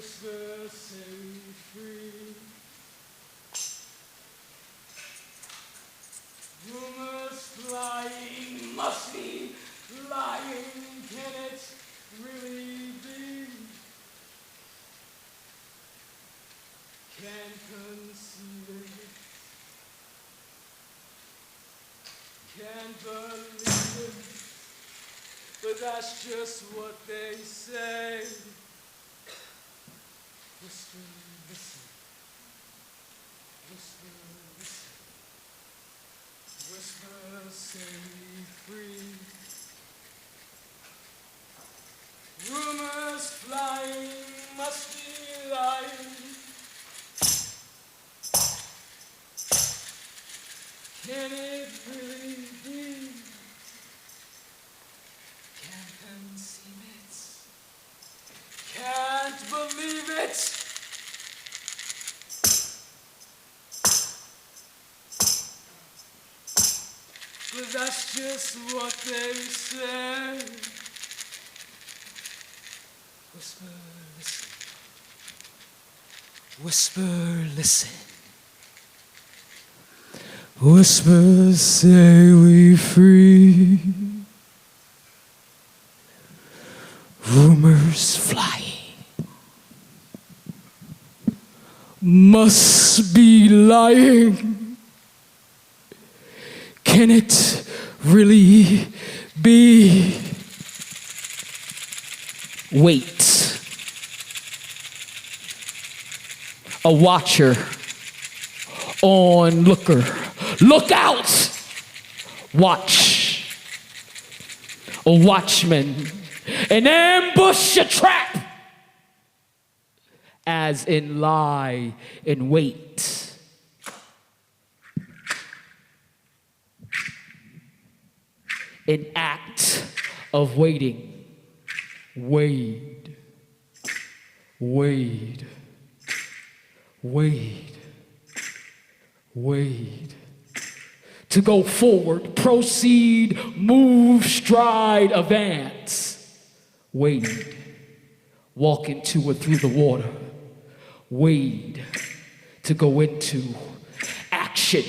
Whispers say we free. Rumors flying must be lying. Can it really be? Can't conceive it. Can't believe it. But that's just what they say. Whisper, listen. Whisper, listen. Whisper, say we free. Rumors flying must be lying. Can it really be? Can't conceive it. Can't believe it. But that's just what they say. Whisper, listen. Whisper, listen. Whispers say we free. Rumors flying must be lying. Can it really be? Wait. A watcher, onlooker. Look out! Watch. A watchman. An ambush, a trap. As in lie in wait. An act of waiting. Wade. Wade. Wade. Wade. To go forward, proceed, move, stride, advance. Wade. Walk into or through the water. Wade. To go into action.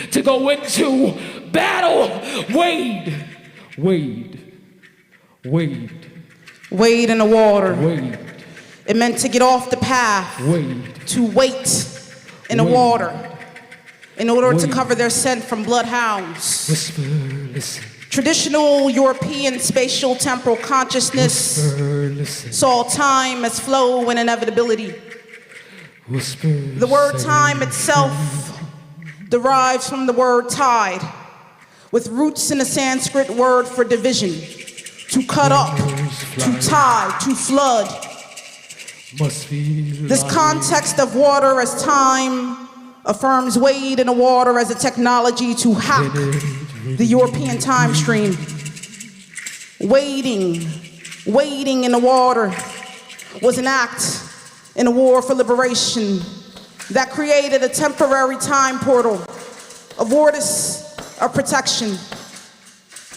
To go into battle. Wade. Wade. Wade. Wade in the water. Wade. It meant to get off the path. Wade. To wait in the water in order to cover their scent from bloodhounds. Whisper, listen. Traditional European spatial temporal consciousness Whisper, listen. saw time as flow and inevitability. Whisper, The word time itself derives from the word tide, with roots in the Sanskrit word for division, to cut up, to tide, to flood. Must be This context of water as time affirms wade in the water as a technology to hack the European time stream. Wading in the water was an act in a war for liberation that created a temporary time portal, a vortice of protection,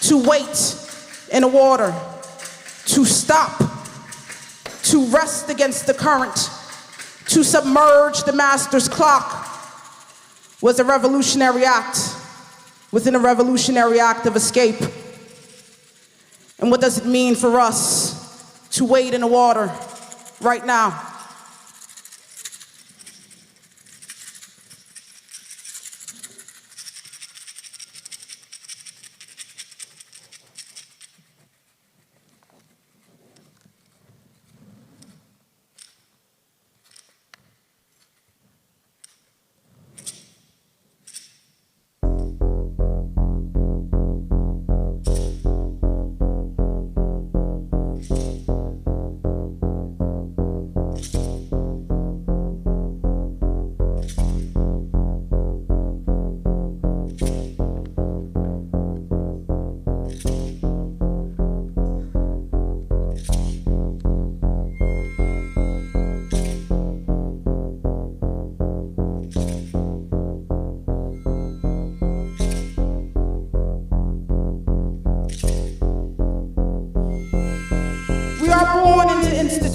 to wait in the water, to stop, to rest against the current, to submerge the master's clock was a revolutionary act within a revolutionary act of escape. And what does it mean for us to wade in the water right now?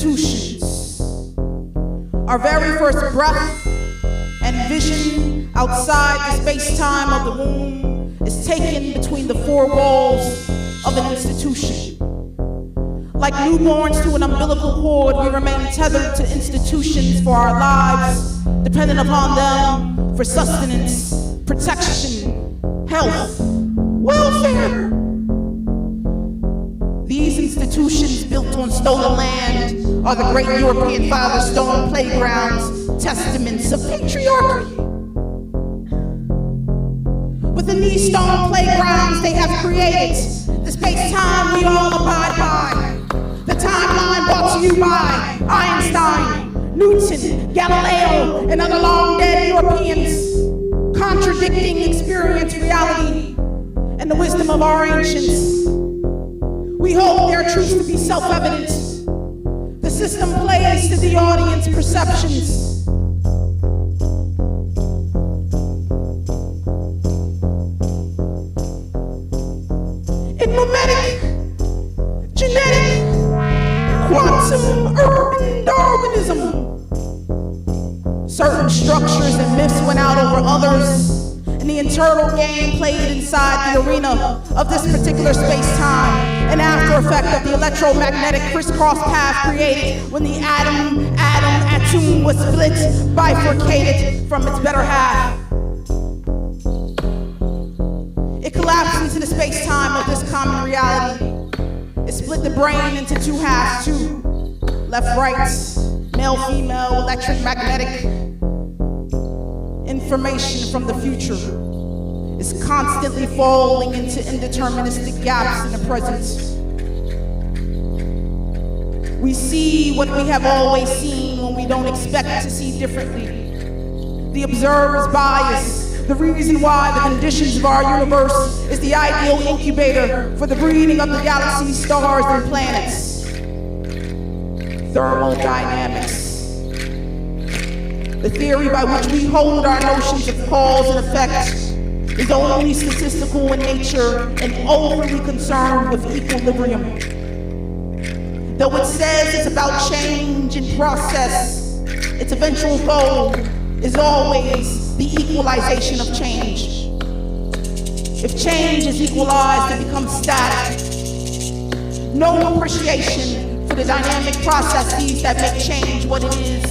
institutions. Our very first breath and vision outside the space-time of the womb is taken between the four walls of an institution. Like newborns to an umbilical cord, we remain tethered to institutions for our lives, dependent upon them for sustenance, protection, health, welfare. These institutions built on stolen land are the great European father stone playgrounds, testaments of patriarchy. Within these stone playgrounds they have created the space-time we all abide by. The timeline brought to you by Einstein, Newton, Galileo, and other long-dead Europeans, contradicting experience, reality, and the wisdom of our ancients. We hold their truths to be self-evident. The system plays to the audience perceptions. In mimetic, genetic, quantum, urban Darwinism, certain structures and myths went out over others, and the internal game played inside the arena of this particular space-time, an after effect of the electromagnetic crisscross path created when the atom was split, bifurcated from its better half. It collapsed into the space-time of this common reality. It split the brain into two halves, too. Left, right, male, female, electric, magnetic. Information from the future is constantly falling into indeterministic gaps in the present. We see what we have always seen when we don't expect to see differently. The observer's bias, the reason why the conditions of our universe is the ideal incubator for the breeding of the galaxy's stars and planets. Thermodynamics. The theory by which we hold our notions of cause and effect is only statistical in nature and overly concerned with equilibrium. Though it says it's about change and process, its eventual goal is always the equalization of change. If change is equalized, it becomes static. No appreciation for the dynamic processes that make change what it is.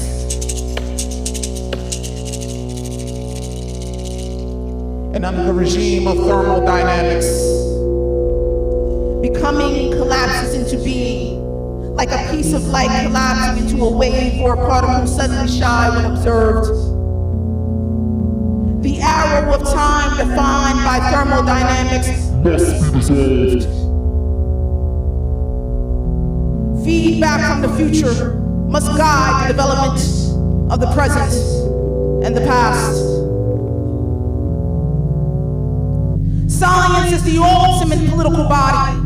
And under the regime of thermodynamics, becoming collapses into being, like a piece of light collapsing into a wave or a particle suddenly shy when observed. The arrow of time defined by thermodynamics must be dissolved. Feedback from the future must guide the development of the present and the past. Science is the ultimate political body.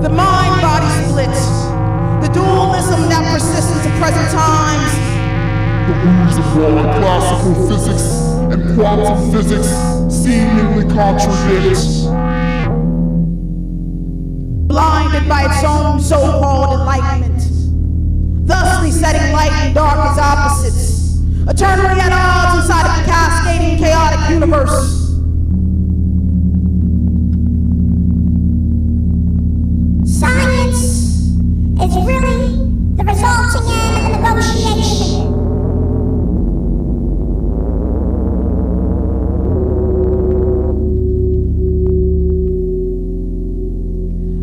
The mind-body split, the dualism that persists into present times. The reason why classical physics and quantum physics seemingly contradict. Blinded by its own so-called enlightenment, thusly setting light and dark as opposites, eternally at odds inside of a cascading, chaotic universe. Science is really the resulting end of a negotiation.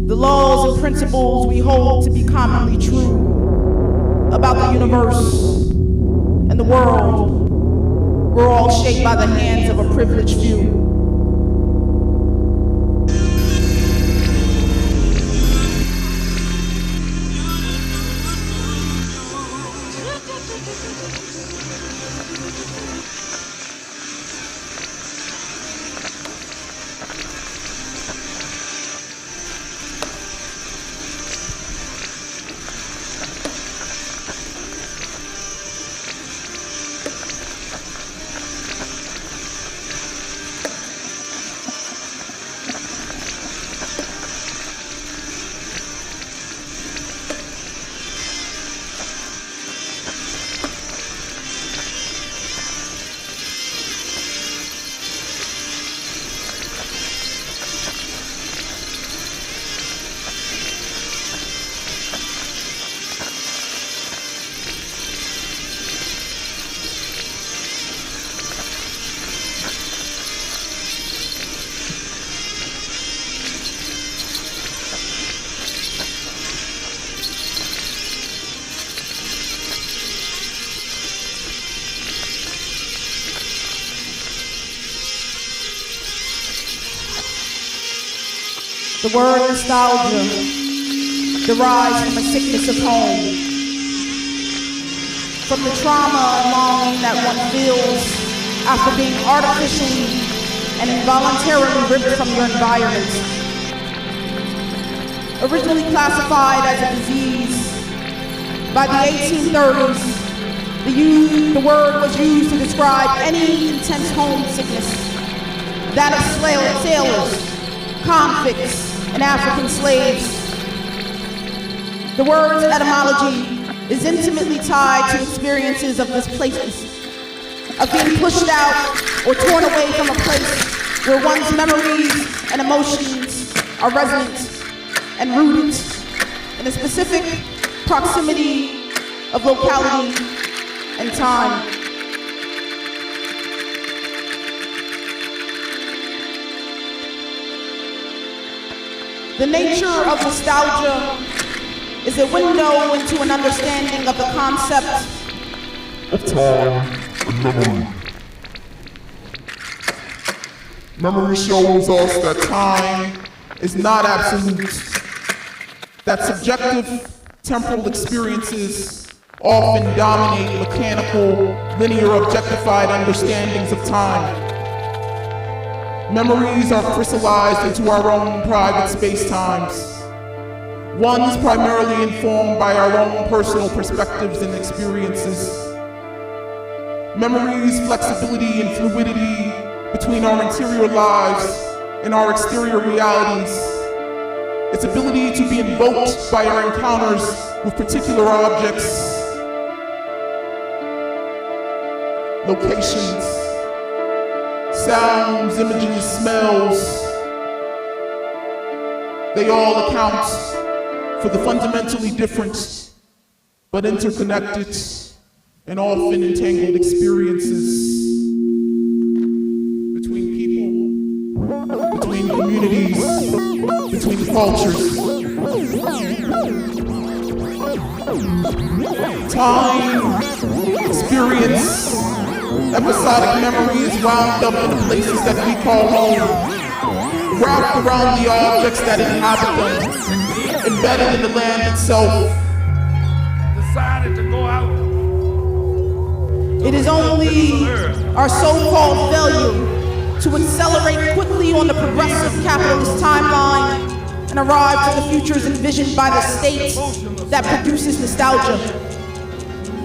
The laws and principles we hold to be commonly true about the universe and the world were all shaped by the hands of a privileged few. The word nostalgia derives from a sickness of home, from the trauma and longing that one feels after being artificially and involuntarily ripped from your environment. Originally classified as a disease, by the 1830s, the word was used to describe any intense homesickness, that of sailors, convicts, and African slaves. The word's etymology is intimately tied to experiences of displacement, of being pushed out or torn away from a place where one's memories and emotions are resonant and rooted in a specific proximity of locality and time. The nature of nostalgia is a window into an understanding of the concept of time and memory. Memory shows us that time is not absolute, that subjective temporal experiences often dominate mechanical, linear, objectified understandings of time. Memories are crystallized into our own private space-times, ones primarily informed by our own personal perspectives and experiences. Memories' flexibility and fluidity between our interior lives and our exterior realities, its ability to be invoked by our encounters with particular objects, locations, sounds, images, smells, they all account for the fundamentally different but interconnected and often entangled experiences between people, between communities, between cultures. Time, experience, episodic memories wound up in the places that we call home, wrapped around the objects that inhabit them, embedded in the land itself. Decided to go out. It is only our so-called failure to accelerate quickly on the progressive capitalist timeline and arrive to the futures envisioned by the state that produces nostalgia.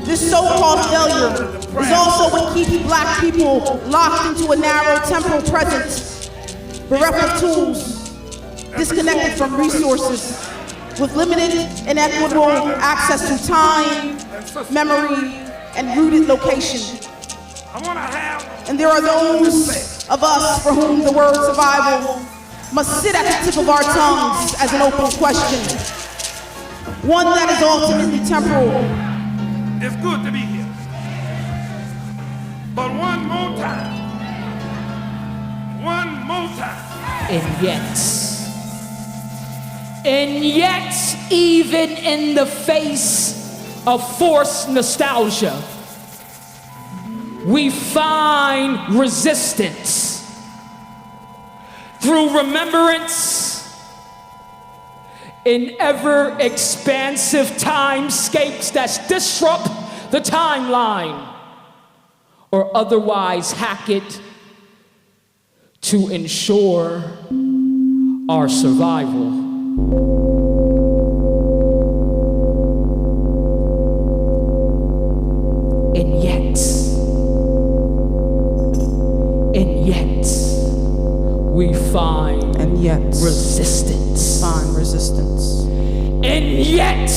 This so-called failure is also what keeps Black people locked into a narrow temporal present, bereft of tools, disconnected from resources, with limited and equitable access to time, memory, and rooted location. And there are those of us for whom the word survival must sit at the tip of our tongues as an open question, one that is ultimately temporal. It's good to be here. But one more time. And yet, even in the face of forced nostalgia, we find resistance through remembrance in ever-expansive timescapes that disrupt the timeline or otherwise hack it to ensure our survival. And yet, we find resistance. And yet,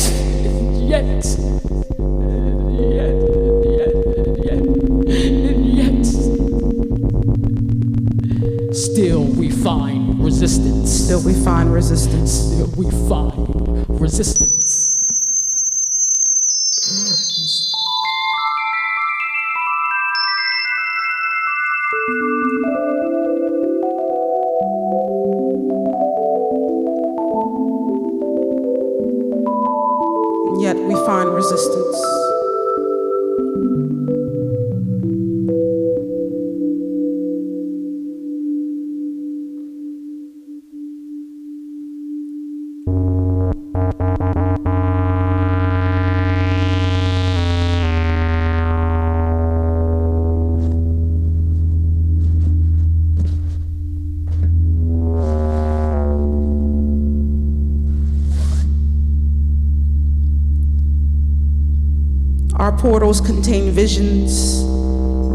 still we find resistance. Still we find resistance. Still we find resistance. Yet we find resistance. portals contain visions,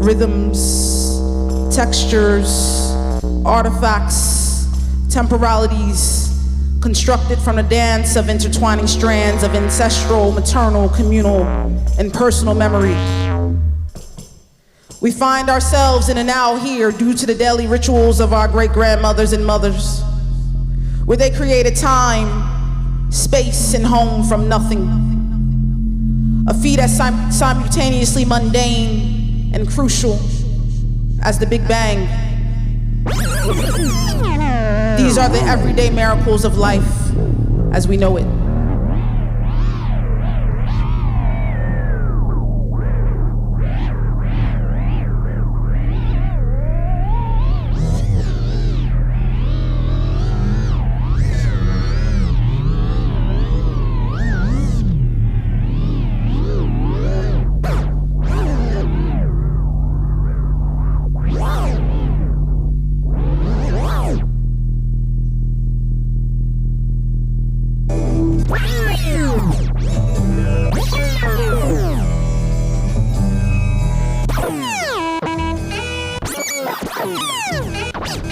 rhythms, textures, artifacts, temporalities, constructed from the dance of intertwining strands of ancestral, maternal, communal, and personal memory. We find ourselves in a now here due to the daily rituals of our great-grandmothers and mothers, where they created time, space, and home from nothing. A feat as simultaneously mundane and crucial as the Big Bang. These are the everyday miracles of life as we know it.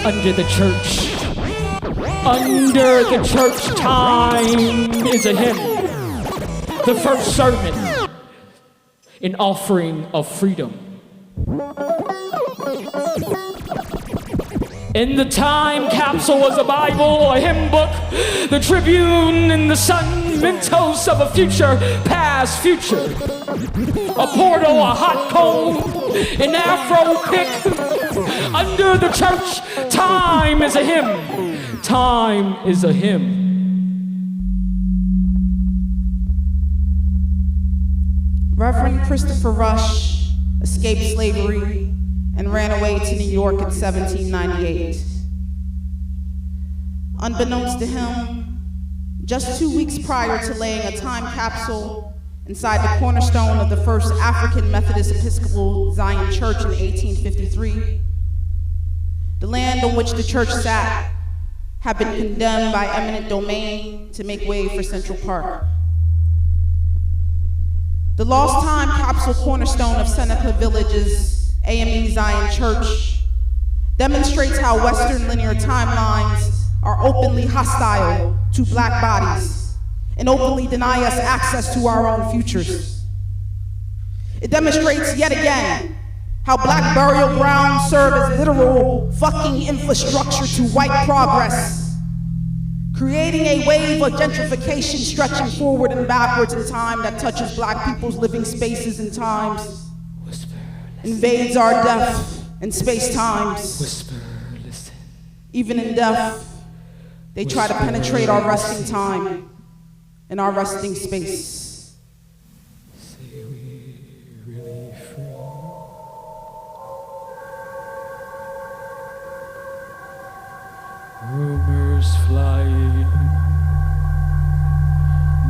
Under the church, time is a hymn. The first sermon, an offering of freedom. In the time capsule was a Bible, a hymn book, the Tribune, and the sun, mentos of a future, past future. A portal, a hot coal, an afro pick. Under the church, time is a hymn. Time is a hymn. Reverend Christopher Rush escaped slavery and ran away to New York in 1798. Unbeknownst to him, just 2 weeks prior to laying a time capsule inside the cornerstone of the first African Methodist Episcopal Zion Church in 1853, the land on which the church sat had been condemned by eminent domain to make way for Central Park. The lost time capsule cornerstone of Seneca Village's AME Zion Church demonstrates how Western linear timelines are openly hostile to black bodies and openly deny us access to our own futures. It demonstrates yet again how black burial grounds serve as literal fucking infrastructure to white progress, creating a wave of gentrification stretching forward and backwards in time that touches black people's living spaces and times, invades our death and space-times. Even in death, they try to penetrate our resting time and our resting space. Rumors flying,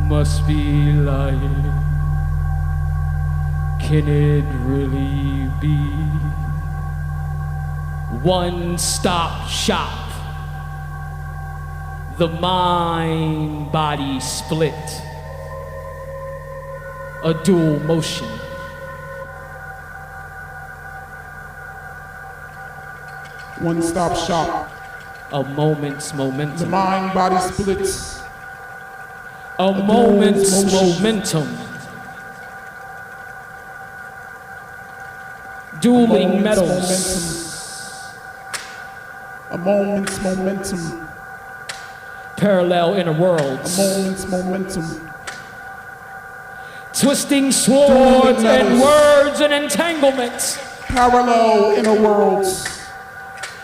must be lying. Can it really be? One-stop shop. The mind-body split. A dual motion. One-stop shop. A moment's momentum. The mind-body splits. A moment's momentum. Dueling metals. A moment's momentum. Parallel inner worlds. A moment's momentum. Twisting swords and words and entanglements. Parallel inner worlds.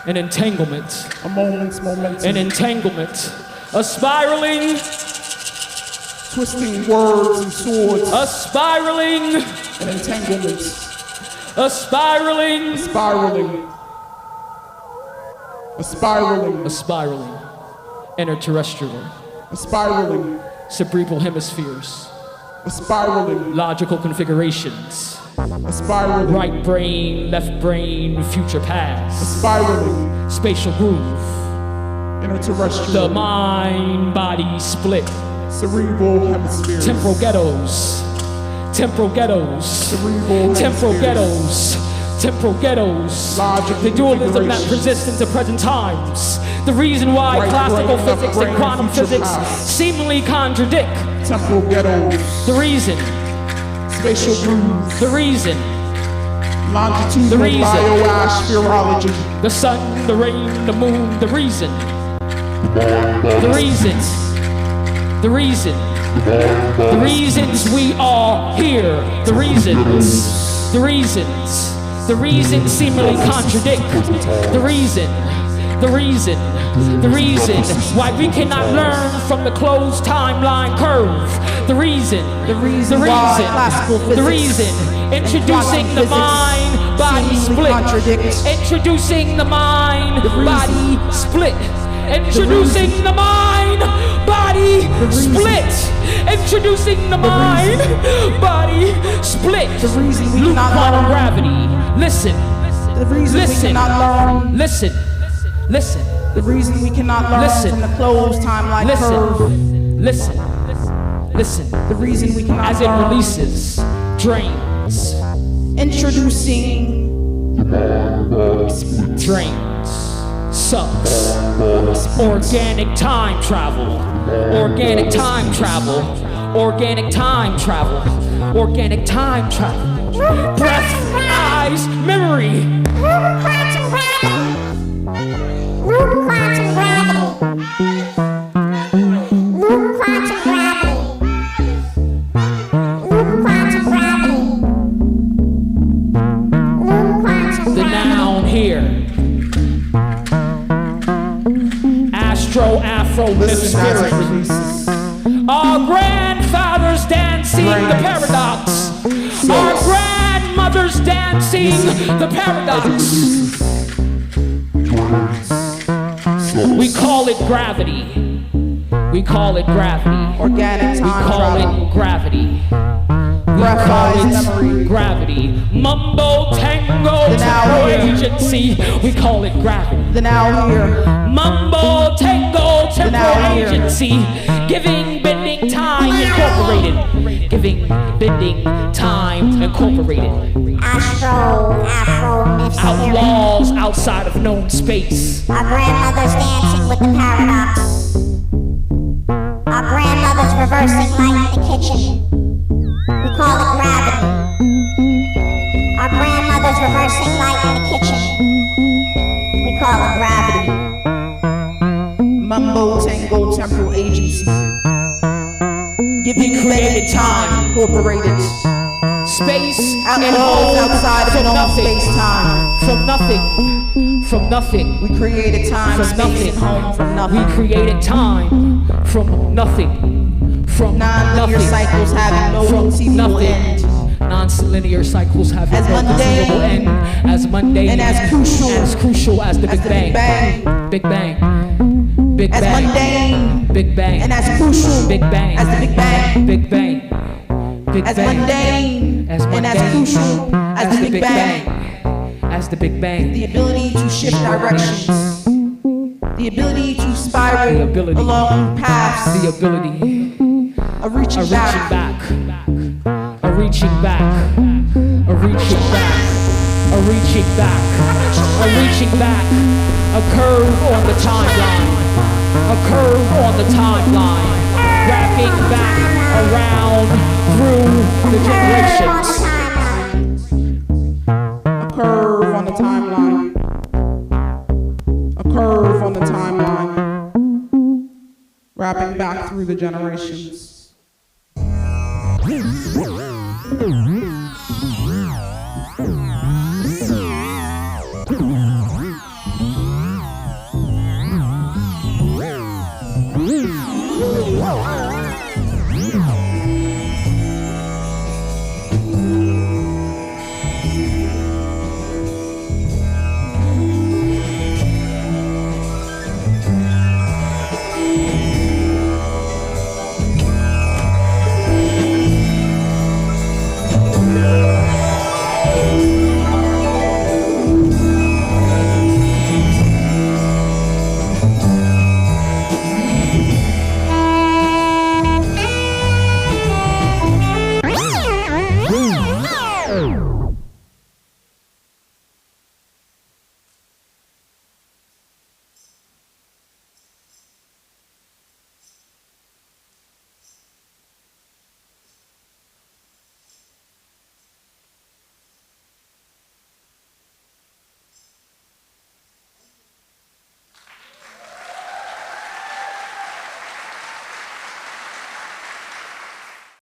An entanglement. A moment's momentum. An entanglement. A spiraling. Twisting words and swords. A spiraling. An entanglement. A spiraling. Spiraling. A spiraling. A spiraling. Interterrestrial. A spiraling. Cerebral hemispheres. A spiraling. Logical configurations. A spiraling. Right brain, left brain, future A past. spiraling. Spatial groove. Interterrestrial. The mind-body split. Cerebral hemispheres. Temporal ghettos. temporal ghettos, Cerebral temporal hemispheres. ghettos, temporal ghettos, Logic the dualism that configurations. persists into present times, the reason why Right classical brain, left physics brain, and quantum future physics past. seemingly contradict, Temporal ghettos, the reason, spatial grooves, the reason, longitudinal The reason. bioastrology, the sun, the rain, the moon, the reason, the reasons, the reason, the reasons we are here, the reasons, the reasons, the reasons seemingly contradict, the reason, the reason, the reason why we cannot learn from the closed timeline curve, the reason, The reason why classical the physics reason, and introducing quantum the physics mind body seemingly split, contradict. introducing the mind The reason. body split, introducing the mind body split, introducing the mind body split. The reason we Loop cannot quantum learn. gravity. Listen, The reason we listen, cannot learn. listen, listen, The reason we cannot learn Listen. from the closed timeline curve. listen, listen. The reason we cannot As it learn. releases, drains, Introducing drains, sucks. Organic time travel, organic time travel, organic time travel, organic time travel. Breath, eyes, memory. Quantum gravity. Loop quantum gravity. Loop quantum gravity. Loop quantum gravity. Loop quantum The gravity. noun here. Astro, Afro, myth, listen as it spirit. releases. Our grandfathers dancing the paradox. Our grandmothers dancing the paradox. We call it gravity. We call it gravity. organic We time call travel. it gravity. We Breath, call eyes, it memory. gravity. Mumbo tango The now tempo here. agency. We call it gravity. The now here. Mumbo tango tempo now here. agency. Giving bending time incorporated. Giving bending time incorporated. Astro, Afro, myth, spirit. Outlaws outside of known space. Our grandmothers dancing with the paradox. Our grandmothers reversing light in the kitchen. We call it gravity. Our grandmothers reversing light in the kitchen. We call it gravity. Mumbo Tango Temporal Agency. Giving created created time incorporated. Space and Outlaws home outside of from known nothing. space time. From nothing. From nothing. We created time, From space, nothing. and home from We nothing. created time from nothing. From Non-linear nothing. cycles having no From conceivable nothing. end. Non-linear cycles have As no mundane conceivable end. As mundane and as crucial as the Big the Bang. Big Bang. Big Bang. Big As Bang. mundane Big Bang. and as crucial Big Bang. as the Big Bang. Big Bang. Big As Bang. mundane As and as mundane crucial as the Big Bang. As the Big Bang. The ability to shift directions. The ability to spiral The ability. along paths The ability. of reaching A reaching back. back. A reaching back. A reaching back. A reaching back. A reaching back. A curve on the timeline. A curve on the timeline. Wrapping back around through the generations. A curve on the timeline. A curve on the timeline. Wrapping back through the generations.